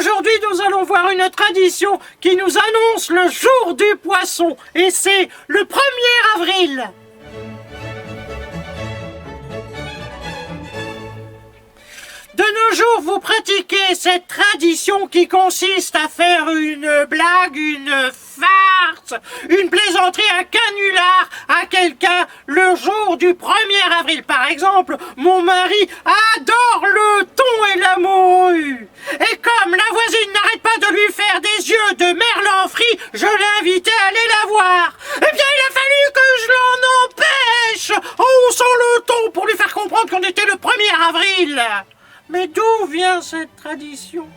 Aujourd'hui, nous allons voir une tradition qui nous annonce le jour du poisson, et c'est le 1er avril. De nos jours, vous pratiquez cette tradition qui consiste à faire une blague, une farce, une plaisanterie, un canular à quelqu'un le jour du 1er avril. Par exemple, mon mari adore le thon et la morue. Et comme la voisine n'arrête pas de lui faire des yeux de merlan frit, je l'ai invité à aller la voir. Eh bien, il a fallu que je l'en empêche en haussant le ton pour lui faire comprendre qu'on était le 1er avril. Mais d'où vient cette tradition ?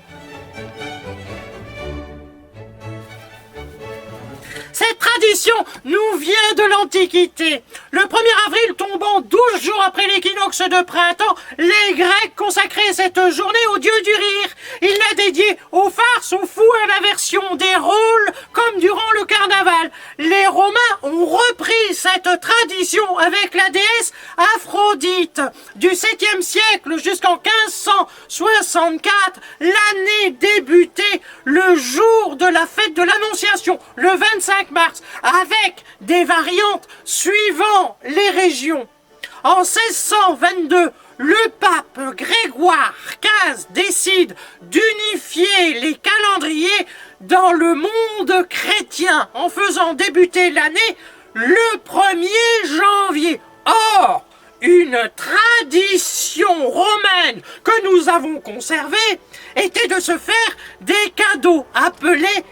Cette tradition nous vient de l'Antiquité. Le 1er avril tombant 12 jours après l'équinoxe de printemps, les Grecs consacraient cette journée au dieu du rire. Ils la dédiaient aux farces, aux fous, à l'inversion des rôles, comme durant le carnaval. Les Romains ont repris cette tradition avec la déesse Aphrodite. Du 7e siècle jusqu'en 1564, l'année débutait le jour de la fête de l'Annonciation, le 25 mars, avec des variantes suivant les régions. En 1622, le pape Grégoire XV décide d'unifier les calendriers dans le monde chrétien en faisant débuter l'année le 1er janvier. Or, une tradition romaine que nous avons conservée était de se faire des cadeaux appelés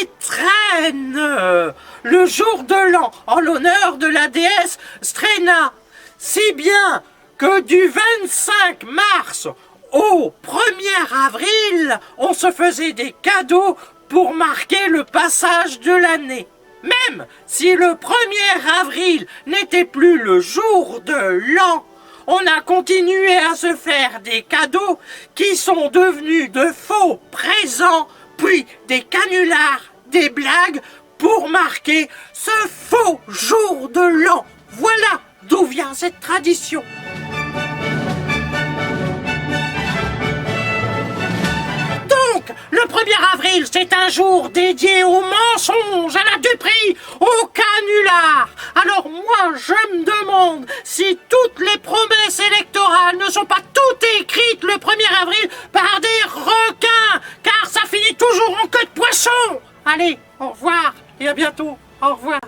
étrennes, le jour de l'an, en l'honneur de la déesse Stréna. Si bien que du 25 mars au 1er avril, on se faisait des cadeaux pour marquer le passage de l'année. Même si le 1er avril n'était plus le jour de l'an, on a continué à se faire des cadeaux qui sont devenus de faux présents, puis des canulars, des blagues pour marquer ce faux jour de l'an. Voilà d'où vient cette tradition. Donc, le 1er avril, c'est un jour dédié au mensonge, à la duperie, au canular. Alors moi, je me demande si toutes les promesses électorales ne sont pas toutes écrites le 1er avril par des requins, car ça finit toujours en queue de poisson. Allez, au revoir et à bientôt. Au revoir.